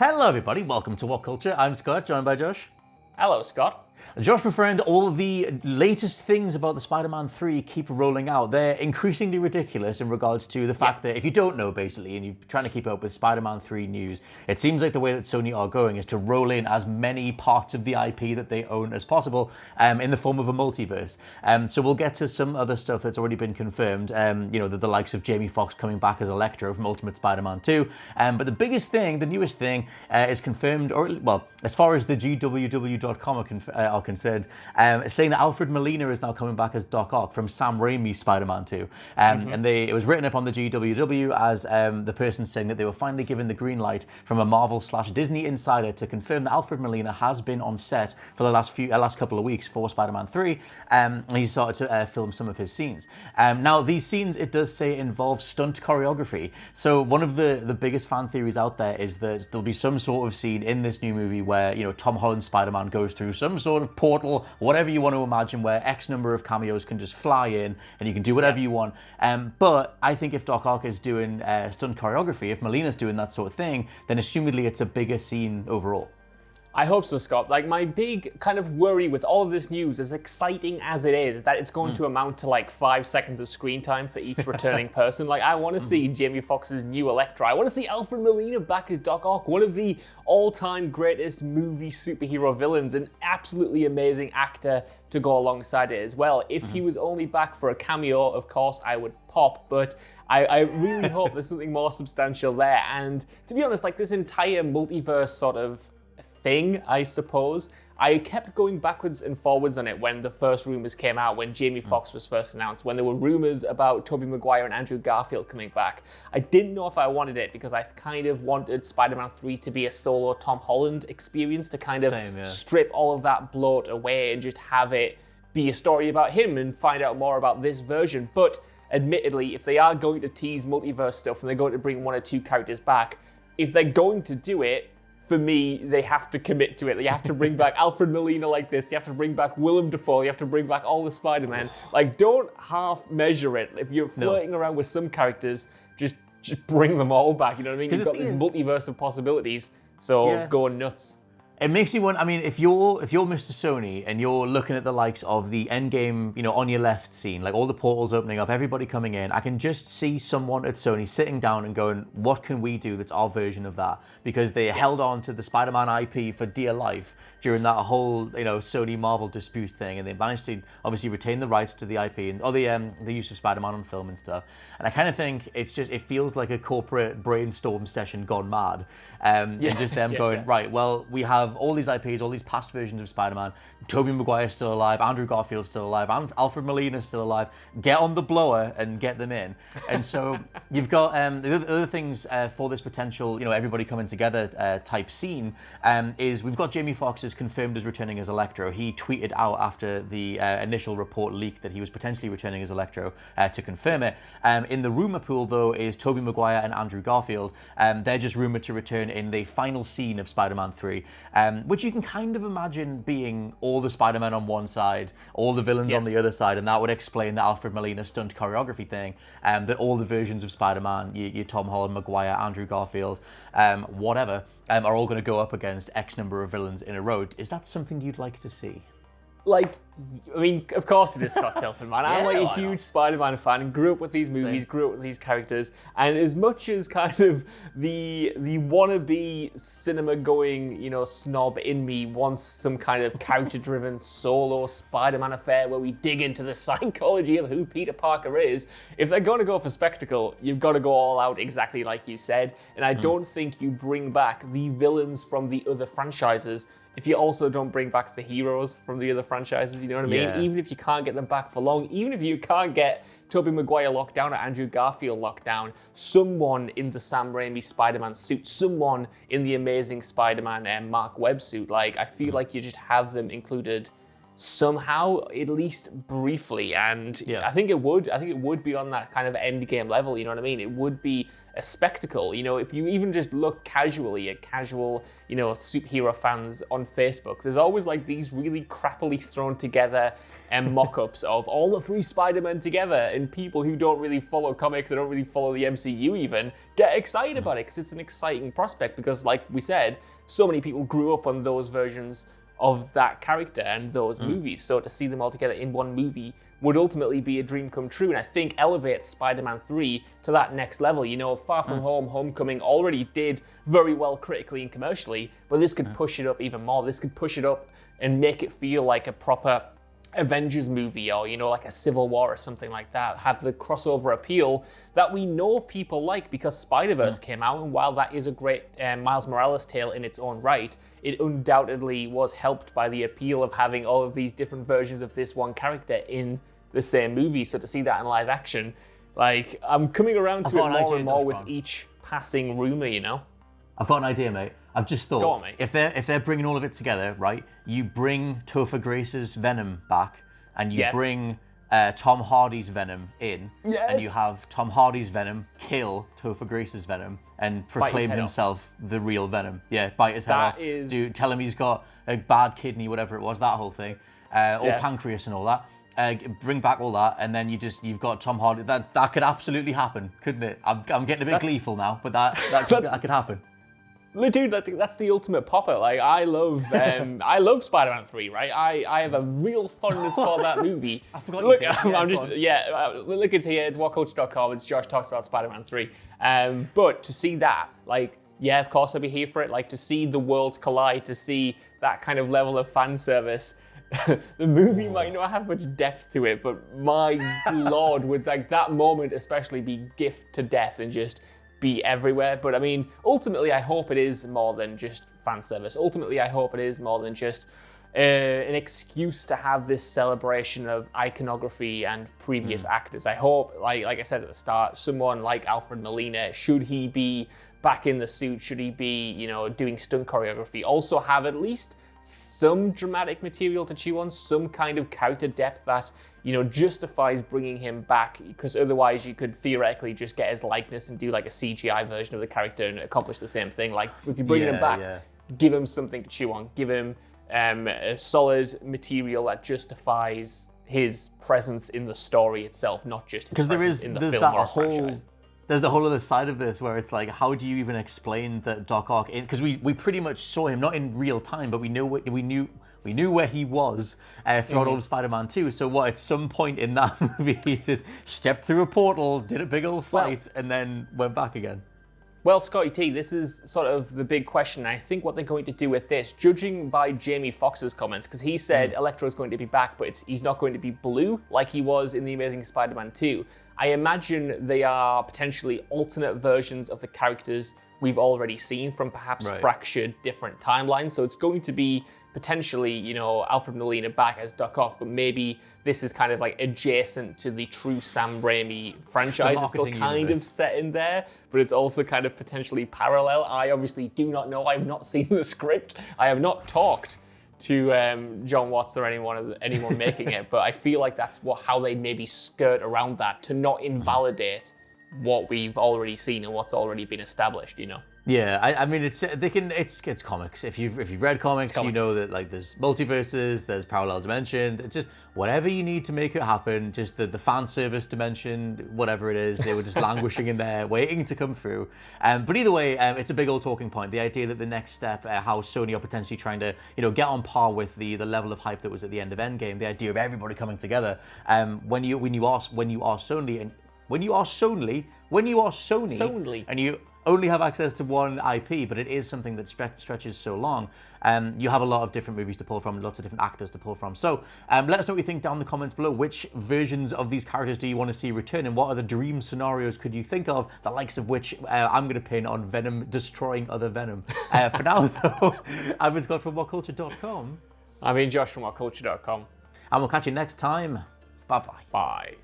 Hello everybody, welcome to What Culture. I'm Scott, joined by Josh. Hello, Scott. Josh, my friend, all of the latest things about the Spider-Man 3 keep rolling out. They're increasingly ridiculous in regards to the fact that if you don't know, basically, and you're trying to keep up with Spider-Man 3 news, it seems like the way that Sony are going is to roll in as many parts of the IP that they own as possible in the form of a multiverse. So we'll get to some other stuff that's already been confirmed, the likes of Jamie Foxx coming back as Electro from Ultimate Spider-Man 2. But the biggest thing, the newest thing, is confirmed, as far as the GWW.com are concerned, saying that Alfred Molina is now coming back as Doc Ock from Sam Raimi's Spider-Man 2. And it was written up on the GWW as the person saying that they were finally given the green light from a Marvel/Disney insider to confirm that Alfred Molina has been on set for the last couple of weeks for Spider-Man 3, and he started to film some of his scenes. Now, these scenes, it does say, involve stunt choreography. So one of the biggest fan theories out there is that there'll be some sort of scene in this new movie where, Tom Holland's Spider-Man goes through some sort of portal, whatever you want to imagine, where X number of cameos can just fly in and you can do whatever you want. But I think if Doc Ock is doing stunt choreography, if Molina's doing that sort of thing, then assumedly it's a bigger scene overall. I hope so, Scott. My big kind of worry with all of this news, as exciting as it is, that it's going to amount to 5 seconds of screen time for each returning person. I want to see Jamie Foxx's new Electro. I want to see Alfred Molina back as Doc Ock, one of the all-time greatest movie superhero villains, an absolutely amazing actor to go alongside it as well. If he was only back for a cameo, of course, I would pop, but I really hope there's something more substantial there. And to be honest, this entire multiverse sort of thing, I suppose, I kept going backwards and forwards on it when the first rumors came out, when Jamie Foxx was first announced, when there were rumors about Tobey Maguire and Andrew Garfield coming back. I didn't know if I wanted it because I kind of wanted Spider-Man 3 to be a solo Tom Holland experience, to kind of strip all of that bloat away and just have it be a story about him and find out more about this version. But admittedly, if they are going to tease multiverse stuff and they're going to bring one or two characters back, if they're going to do it, for me, they have to commit to it. They have to bring back Alfred Molina like this. You have to bring back Willem Dafoe. You have to bring back all the Spider-Man. Don't half measure it. If you're flirting around with some characters, just bring them all back. You know what I mean? You've got this multiverse of possibilities. So go nuts. It makes me wonder, if you're Mr. Sony and you're looking at the likes of the Endgame, on your left scene, all the portals opening up, everybody coming in, I can just see someone at Sony sitting down and going, what can we do that's our version of that? Because they held on to the Spider-Man IP for dear life during that whole, Sony Marvel dispute thing, and they managed to obviously retain the rights to the IP and the use of Spider-Man on film and stuff. And I kind of think it feels like a corporate brainstorm session gone mad, and just them going, right, well, we have all these IPs, all these past versions of Spider-Man. Tobey Maguire's still alive, Andrew Garfield's still alive, Alfred Molina's still alive. Get on the blower and get them in. And so you've got the other things for this potential, everybody coming together type scene is we've got Jamie Foxx is confirmed as returning as Electro. He tweeted out after the initial report leaked that he was potentially returning as Electro to confirm it. In the rumor pool, though, is Tobey Maguire and Andrew Garfield. They're just rumored to return in the final scene of Spider-Man 3. Which you can kind of imagine being all the Spider-Man on one side, all the villains on the other side, and that would explain the Alfred Molina stunt choreography thing, that all the versions of Spider-Man, your Tom Holland, Maguire, Andrew Garfield, whatever, are all going to go up against X number of villains in a row. Is that something you'd like to see? Of course it is, Scott Tilton, man. I'm a huge Spider-Man fan and grew up with these movies, grew up with these characters, and as much as kind of the wannabe cinema-going, snob in me wants some kind of character-driven solo Spider-Man affair where we dig into the psychology of who Peter Parker is, if they're going to go for spectacle, you've got to go all out exactly like you said, and I don't think you bring back the villains from the other franchises if you also don't bring back the heroes from the other franchises, you know what I mean? Yeah. Even if you can't get them back for long, even if you can't get Tobey Maguire locked down or Andrew Garfield locked down, someone in the Sam Raimi Spider-Man suit, someone in the Amazing Spider-Man Mark Webb suit, I feel like you just have them included somehow, at least briefly. And I think it would be on that kind of end game level, you know what I mean? It would be a spectacle. You know, if you even just look casually at casual, you know, superhero fans on Facebook, there's always like these really crappily thrown together mock-ups of all the 3 Spider-Men together, and people who don't really follow comics and don't really follow the MCU even get excited about it because it's an exciting prospect, because like we said, so many people grew up on those versions of that character and those movies. So to see them all together in one movie would ultimately be a dream come true, and I think elevates Spider-Man 3 to that next level. You know, Far From Home, Homecoming already did very well critically and commercially, but this could push it up even more. This could push it up and make it feel like a proper Avengers movie, or, you know, like a Civil War or something like that. Have the crossover appeal that we know people like, because Spider-Verse came out, and while that is a great Miles Morales tale in its own right, it undoubtedly was helped by the appeal of having all of these different versions of this one character in the same movie. So to see that in live action, like, I'm coming around to it more and more with each passing rumor, you know? I've got an idea, mate. I've just thought, Go on, mate. if they're bringing all of it together, right? You bring Topher Grace's Venom back, and you bring Tom Hardy's Venom in, and you have Tom Hardy's Venom kill Topher Grace's Venom and proclaim himself the real Venom. Yeah, bite his head off. Tell him he's got a bad kidney, whatever it was, that whole thing, or pancreas and all that. Bring back all that, and then you've got Tom Hardy. That could absolutely happen, couldn't it? I'm getting a bit gleeful now, but that could happen. Dude, that's the ultimate popper. Like, I love Spider-Man 3, right? I have a real fondness for that movie. I forgot you did. Look, it's here. It's whatculture.com. It's Josh Talks About Spider-Man 3. But to see that, like, yeah, of course I'd be here for it. Like, to see the worlds collide, to see that kind of level of fan service. The movie might not have much depth to it, but my lord, would like that moment especially be gift to death and just be everywhere. But I mean, ultimately, I hope it is more than just fan service. Ultimately, I hope it is more than just an excuse to have this celebration of iconography and previous actors. I hope, like I said at the start, someone like Alfred Molina, should he be back in the suit, should he be, you know, doing stunt choreography, also have at least some dramatic material to chew on, some kind of character depth that, you know, justifies bringing him back, because otherwise you could theoretically just get his likeness and do like a CGI version of the character and accomplish the same thing. Like, if you bring him back, give him something to chew on, give him a solid material that justifies his presence in the story itself, not just his presence in the film or franchise. There's the whole other side of this where it's like, how do you even explain that Doc Ock? Because we pretty much saw him not in real time, but we knew where he was throughout all of Spider-Man 2. So what? At some point in that movie, he just stepped through a portal, did a big old fight, and then went back again. Well, Scotty T, this is sort of the big question. I think what they're going to do with this, judging by Jamie Foxx's comments, because he said Electro is going to be back, but he's not going to be blue like he was in The Amazing Spider-Man 2. I imagine they are potentially alternate versions of the characters we've already seen from perhaps fractured different timelines. So it's going to be potentially, you know, Alfred Molina back as Doc Ock, but maybe this is kind of like adjacent to the true Sam Raimi franchise. It's still kind of set in there, but it's also kind of potentially parallel. I obviously do not know. I've not seen the script. I have not talked to John Watts or anyone making it, but I feel like that's how they maybe skirt around that to not invalidate what we've already seen and what's already been established, you know? Yeah, I mean, it's comics. If you've read comics, you know that like there's multiverses, there's parallel dimension. It's just whatever you need to make it happen. Just the fan service dimension, whatever it is, they were just languishing in there, waiting to come through. But either way, it's a big old talking point. The idea that the next step, how Sony are potentially trying to, you know, get on par with the level of hype that was at the end of Endgame. The idea of everybody coming together. When you are Sony, and you only have access to one IP, but it is something that stretches so long. You have a lot of different movies to pull from, lots of different actors to pull from. So let us know what you think down in the comments below. Which versions of these characters do you want to see return, and what other dream scenarios could you think of, the likes of which I'm going to pin on Venom destroying other Venom. For now, though, I've been Scott from whatculture.com. I'm Josh from whatculture.com. And we'll catch you next time. Bye-bye. Bye.